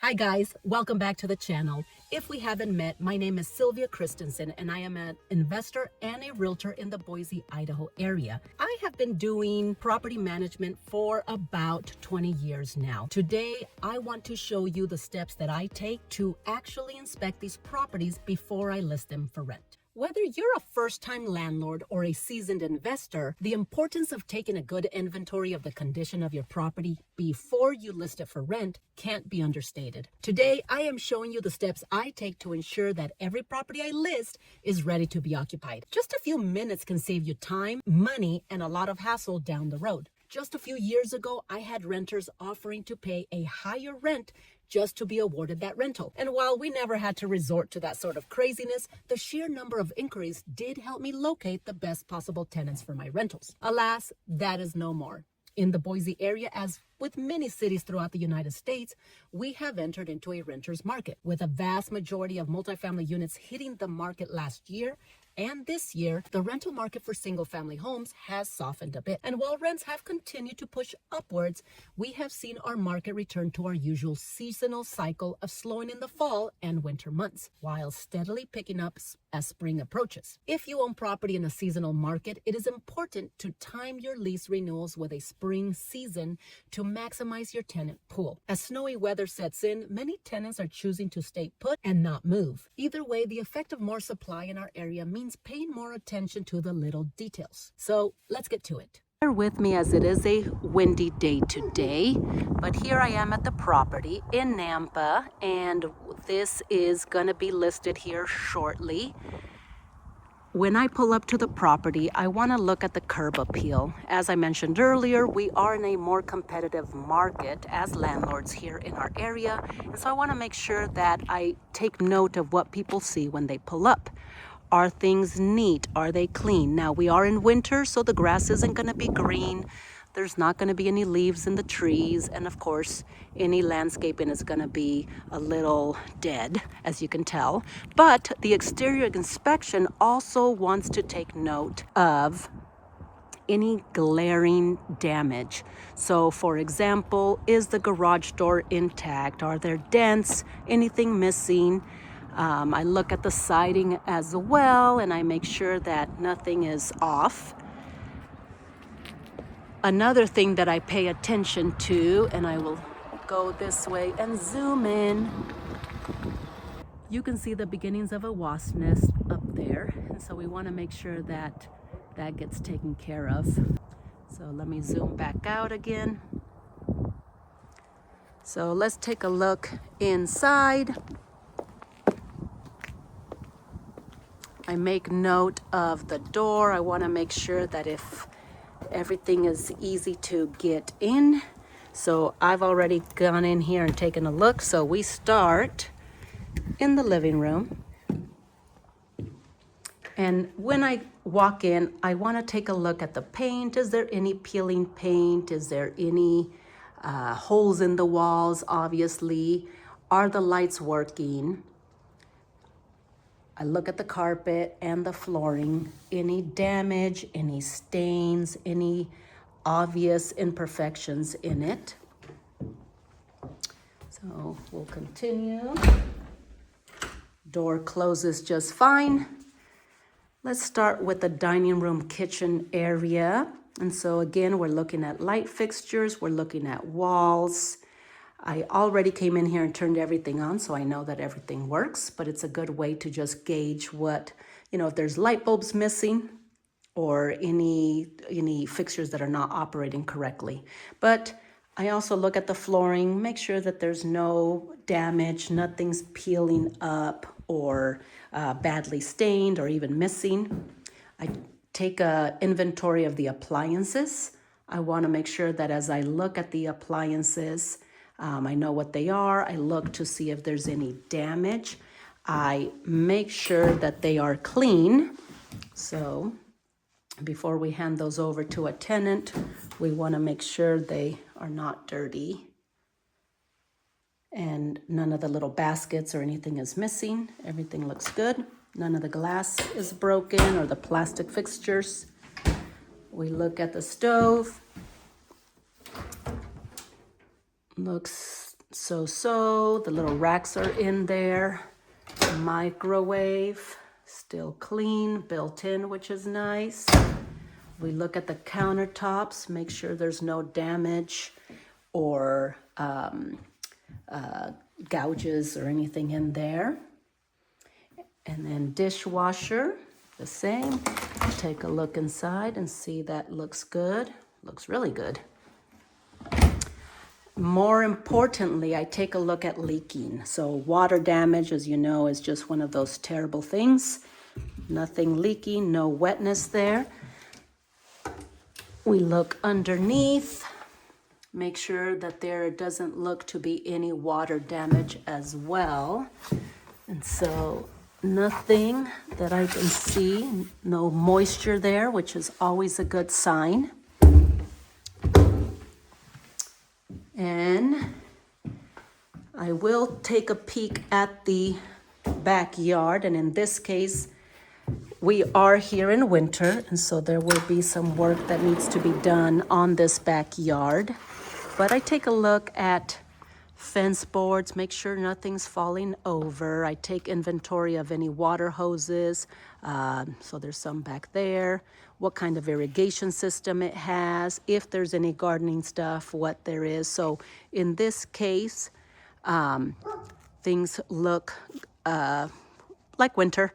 Hi guys, welcome back to the channel. If we haven't met, my name is Sylvia Christensen and I am an investor and a realtor in the Boise, Idaho area. I have been doing property management for about 20 years now. Today, I want to show you the steps that I take to actually inspect these properties before I list them for rent. Whether you're a first-time landlord or a seasoned investor, the importance of taking a good inventory of the condition of your property before you list it for rent can't be understated. Today, I am showing you the steps I take to ensure that every property I list is ready to be occupied. Just a few minutes can save you time, money, and a lot of hassle down the road. Just a few years ago, I had renters offering to pay a higher rent just to be awarded that rental. And while we never had to resort to that sort of craziness, the sheer number of inquiries did help me locate the best possible tenants for my rentals. Alas, that is no more. In the Boise area, as with many cities throughout the United States, we have entered into a renter's market, with a vast majority of multifamily units hitting the market last year. And this year, the rental market for single-family homes has softened a bit. And while rents have continued to push upwards, we have seen our market return to our usual seasonal cycle of slowing in the fall and winter months, while steadily picking up as spring approaches. If you own property in a seasonal market, it is important to time your lease renewals with a spring season to maximize your tenant pool. As snowy weather sets in, many tenants are choosing to stay put and not move. Either way, the effect of more supply in our area means paying more attention to the little details. So let's get to it. Bear with me as it is a windy day today, but here I am at the property in Nampa, and this is going to be listed here shortly. When I pull up to the property, I want to look at the curb appeal. As I mentioned earlier, we are in a more competitive market as landlords here in our area, and so I want to make sure that I take note of what people see when they pull up. Are things neat? Are they clean? Now, we are in winter, so the grass isn't going to be green. There's not going to be any leaves in the trees. And of course, any landscaping is going to be a little dead, as you can tell. But the exterior inspection also wants to take note of any glaring damage. So for example, is the garage door intact? Are there dents? Anything missing? I look at the siding as well, and I make sure that nothing is off. Another thing that I pay attention to, and I will go this way and zoom in, you can see the beginnings of a wasp nest up there, and so we want to make sure that that gets taken care of. So let me zoom back out again. So let's take a look inside. I make note of the door. I want to make sure that if everything is easy to get in. So I've already gone in here and taken a look. So we start in the living room. And when I walk in, I want to take a look at the paint. Is there any peeling paint? Is there any holes in the walls, obviously? Are the lights working? I look at the carpet and the flooring. Any damage, any stains, any obvious imperfections in it. So we'll continue. Door closes just fine. Let's start with the dining room kitchen area. And so again, we're looking at light fixtures, we're looking at walls. I already came in here and turned everything on, so I know that everything works, but it's a good way to just gauge what, if there's light bulbs missing or any fixtures that are not operating correctly. But I also look at the flooring, make sure that there's no damage, nothing's peeling up or badly stained or even missing. I take an inventory of the appliances. I want to make sure that as I look at the appliances, I know what they are. I look to see if there's any damage. I make sure that they are clean. So before we hand those over to a tenant, we want to make sure they are not dirty. And none of the little baskets or anything is missing. Everything looks good. None of the glass is broken or the plastic fixtures. We look at the stove. Looks So the little racks are in there. Microwave, still clean, built in, which is nice. We look at the countertops, make sure there's no damage or gouges or anything in there. And then dishwasher, the same. Take a look inside and see that looks good. Looks really good. More importantly, I take a look at leaking. So water damage, as you know, is just one of those terrible things. Nothing leaking, no wetness there. We look underneath, make sure that there doesn't look to be any water damage as well. And so nothing that I can see, no moisture there, which is always a good sign. And I will take a peek at the backyard, and in this case, we are here in winter, and so there will be some work that needs to be done on this backyard. But I take a look at fence boards, make sure nothing's falling over. I take inventory of any water hoses, so there's some back there, what kind of irrigation system it has, if there's any gardening stuff, what there is. So in this case, things look like winter.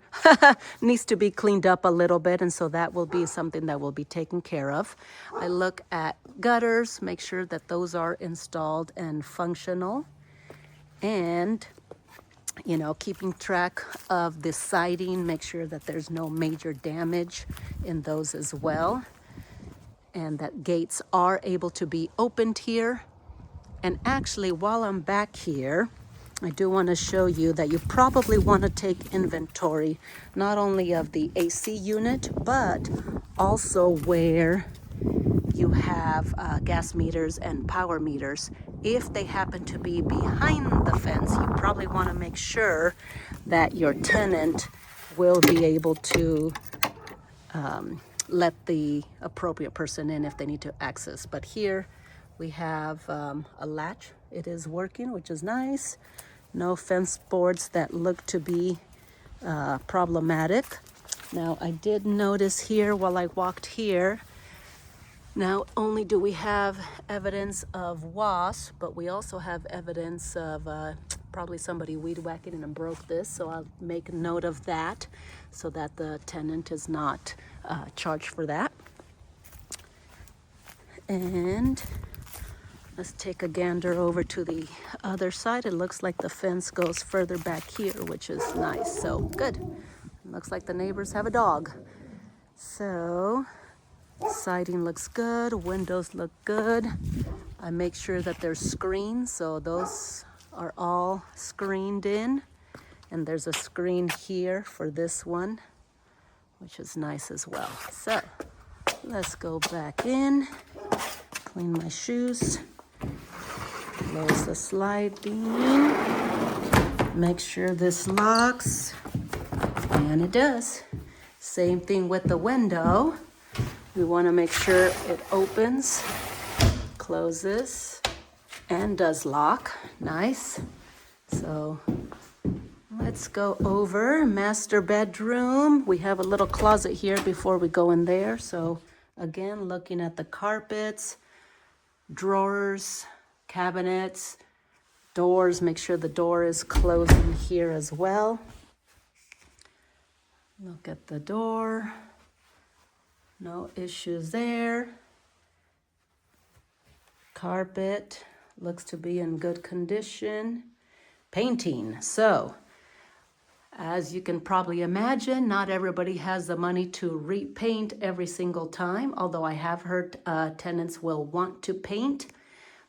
Needs to be cleaned up a little bit, and so that will be something that will be taken care of. I look at gutters, make sure that those are installed and functional, and keeping track of the siding, make sure that there's no major damage in those as well, and that gates are able to be opened here. And actually, while I'm back here, I do want to show you that you probably want to take inventory not only of the AC unit, but also where you have gas meters and power meters. If they happen to be behind the fence, you probably want to make sure that your tenant will be able to let the appropriate person in if they need to access. But here we have a latch. It is working, which is nice. No fence boards that look to be problematic. Now, I did notice here while I walked here, not only do we have evidence of wasp, but we also have evidence of probably somebody weed whacking and broke this. So I'll make note of that so that the tenant is not charged for that. And let's take a gander over to the other side. It looks like the fence goes further back here, which is nice. So good. Looks like the neighbors have a dog. So siding looks good. Windows look good. I make sure that there's screens, so those are all screened in. And there's a screen here for this one, which is nice as well. So let's go back in, clean my shoes. Close the sliding, make sure this locks, and it does. Same thing with the window. We want to make sure it opens, closes, and does lock. Nice. So let's go over master bedroom. We have a little closet here before we go in there. So again, looking at the carpets, drawers, cabinets, doors, make sure the door is closing here as well. Look at the door, no issues there. Carpet looks to be in good condition. Painting, so as you can probably imagine, not everybody has the money to repaint every single time, although I have heard tenants will want to paint.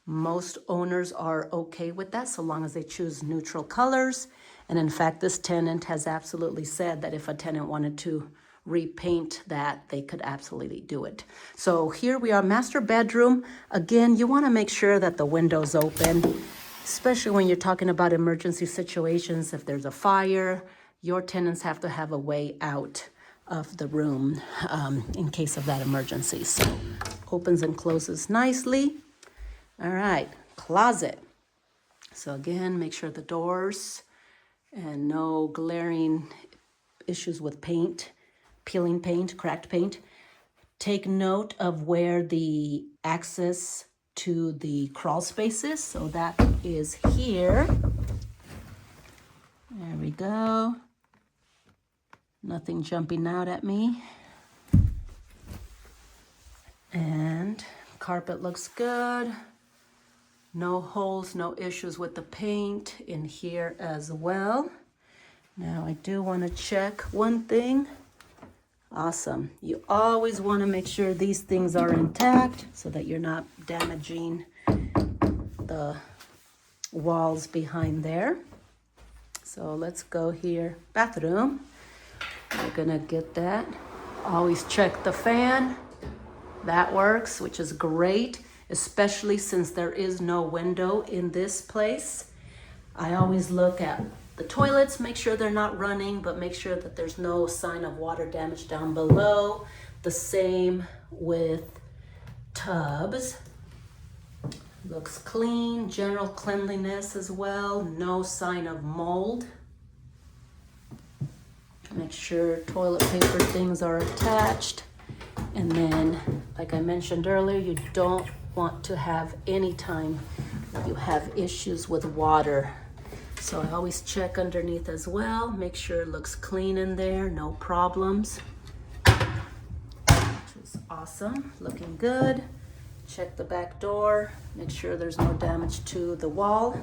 Most owners are okay with that so long as they choose neutral colors. And in fact, this tenant has absolutely said that if a tenant wanted to repaint that, they could absolutely do it. So here we are, master bedroom. Again, you want to make sure that the window's open, especially when you're talking about emergency situations. If there's a fire, your tenants have to have a way out of the room in case of that emergency. So opens and closes nicely. All right, closet. So again, make sure the doors and no glaring issues with paint, peeling paint, cracked paint. Take note of where the access to the crawl space is. So that is here. There we go. Nothing jumping out at me. And carpet looks good. No holes, no issues with the paint in here as well. Now I do want to check one thing. Awesome. You always want to make sure these things are intact so that you're not damaging the walls behind there. So let's go here. Bathroom. We're gonna get that. Always check the fan. That works, which is great, especially since there is no window in this place. I always look at the toilets, make sure they're not running, but make sure that there's no sign of water damage down below. The same with tubs. Looks clean, general cleanliness as well, no sign of mold. Make sure toilet paper things are attached. And then, like I mentioned earlier, you don't want to have any time you have issues with water. So I always check underneath as well, make sure it looks clean in there, no problems. Which is awesome, looking good. Check the back door, make sure there's no damage to the wall.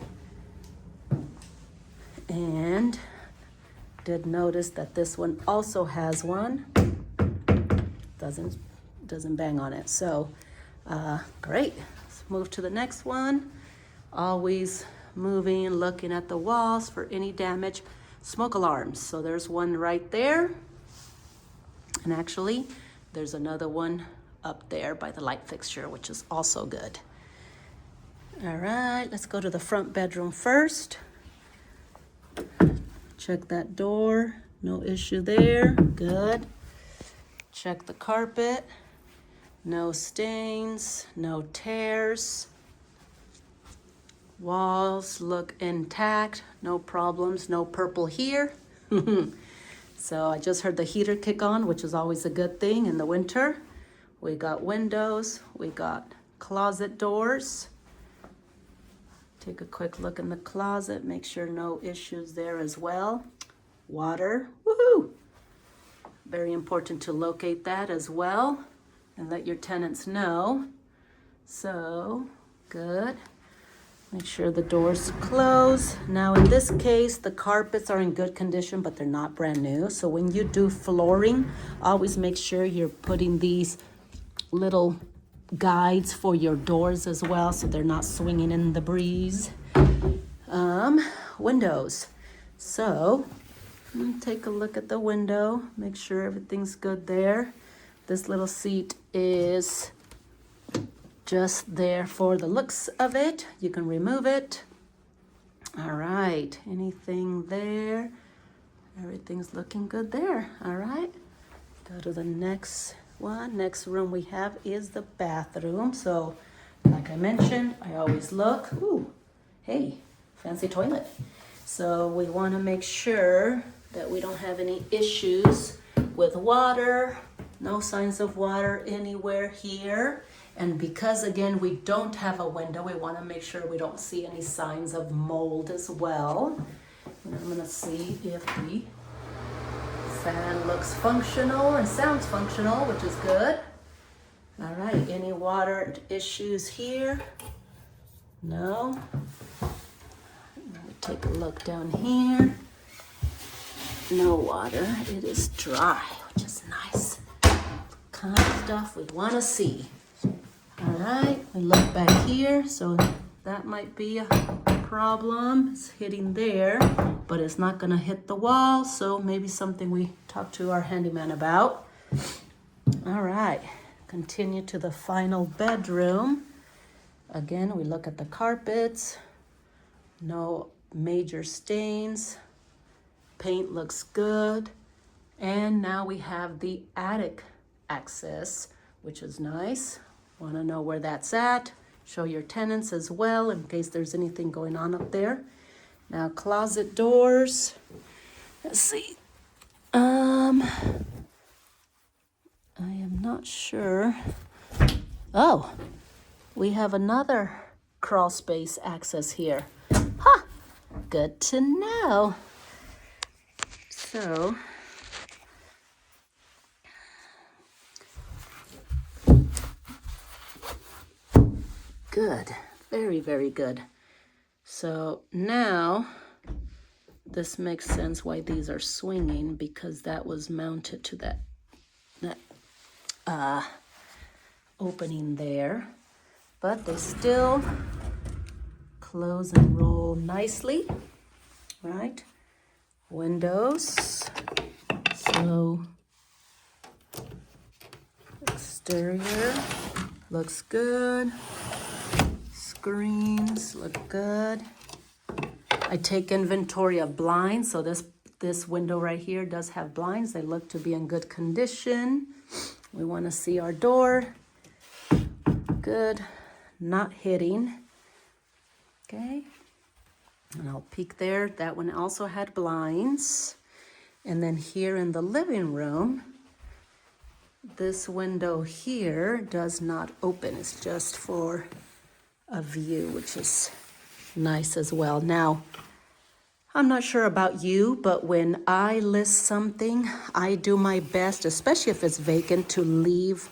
And did notice that this one also has one. Doesn't bang on it. So great. Let's move to the next one. Always moving, looking at the walls for any damage. Smoke alarms. So there's one right there. And actually, there's another one up there by the light fixture, which is also good. All right, let's go to the front bedroom first. Check that door, no issue there, good. Check the carpet, no stains, no tears. Walls look intact, no problems, no purple here. So I just heard the heater kick on, which is always a good thing in the winter. We got windows, we got closet doors. Take a quick look in the closet, make sure no issues there as well. Water, woohoo! Very important to locate that as well and let your tenants know. So, good. Make sure the doors close. Now in this case, the carpets are in good condition, but they're not brand new. So when you do flooring, always make sure you're putting these little guides for your doors as well, so they're not swinging in the breeze. Windows. So take a look at the window, make sure everything's good there. This little seat is just there for the looks of it. You can remove it. All right, anything there? Everything's looking good there. All right, go to the next one. Next room we have is the bathroom. So like I mentioned, I always look. Ooh, hey, fancy toilet. So we want to make sure that we don't have any issues with water. No signs of water anywhere here. And because again, we don't have a window, we want to make sure we don't see any signs of mold as well. And I'm going to see if the fan looks functional and sounds functional, which is good. All right, any water issues here? No. Let me take a look down here. No water, it is dry, which is nice. Kind of stuff we want to see. All right, we look back here, so that might be a problem. It's hitting there, but it's not gonna hit the wall, so maybe something we talk to our handyman about. All right, continue to the final bedroom. Again, we look at the carpets, no major stains, paint looks good, and now we have the attic access, which is nice. Want to know where that's at? Show your tenants as well in case there's anything going on up there. Now closet doors. Let's see. I am not sure. Oh, we have another crawl space access here. Huh, good to know. So, good, very, very good. So now, this makes sense why these are swinging, because that was mounted to that opening there, but they still close and roll nicely, right? Windows, so exterior looks good, screens look good. I take inventory of blinds, so this window right here does have blinds. They look to be in good condition. We want to see our door. Good, not hitting. Okay, and I'll peek there. That one also had blinds. And then here in the living room, this window here does not open. It's just for a view, which is nice as well. Now, I'm not sure about you, but when I list something, I do my best, especially if it's vacant, to leave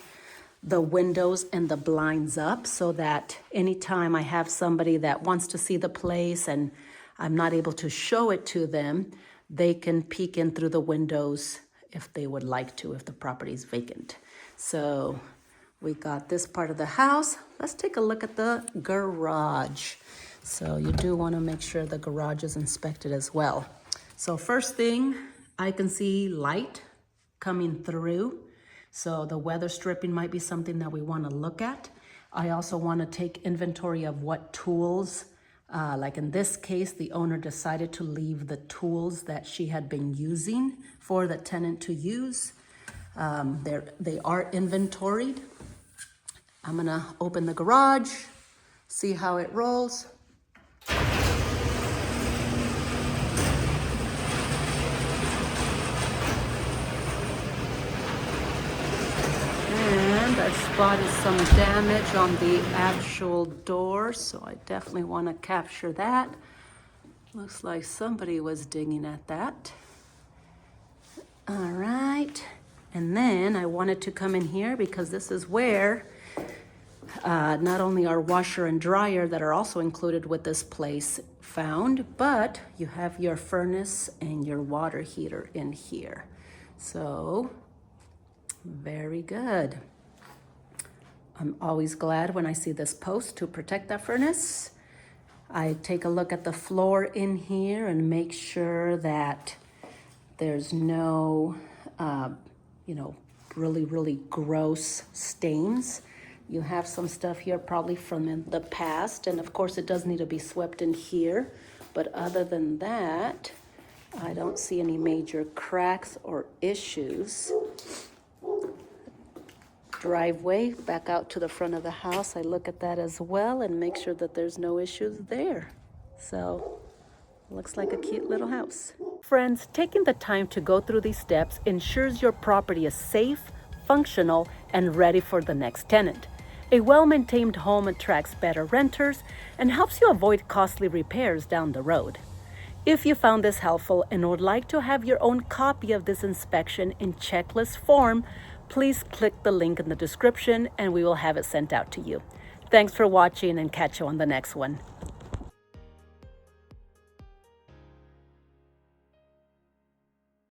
the windows and the blinds up so that anytime I have somebody that wants to see the place and I'm not able to show it to them, they can peek in through the windows if they would like to, if the property is vacant. So we got this part of the house. Let's take a look at the garage. So you do want to make sure the garage is inspected as well. So first thing, I can see light coming through. So the weather stripping might be something that we want to look at. I also want to take inventory of what tools, like in this case, the owner decided to leave the tools that she had been using for the tenant to use. They are inventoried. I'm gonna open the garage, see how it rolls. I spotted some damage on the actual door, so I definitely want to capture that. Looks like somebody was digging at that. All right, and then I wanted to come in here because this is where not only our washer and dryer that are also included with this place found, but you have your furnace and your water heater in here. So, very good. I'm always glad when I see this post to protect that furnace. I take a look at the floor in here and make sure that there's no, really, really gross stains. You have some stuff here probably from the past, and of course it does need to be swept in here. But other than that, I don't see any major cracks or issues. Driveway back out to the front of the house, I look at that as well and make sure that there's no issues there. So, looks like a cute little house. Friends, taking the time to go through these steps ensures your property is safe, functional, and ready for the next tenant. A well-maintained home attracts better renters and helps you avoid costly repairs down the road. If you found this helpful and would like to have your own copy of this inspection in checklist form, please click the link in the description and we will have it sent out to you. Thanks for watching and catch you on the next one.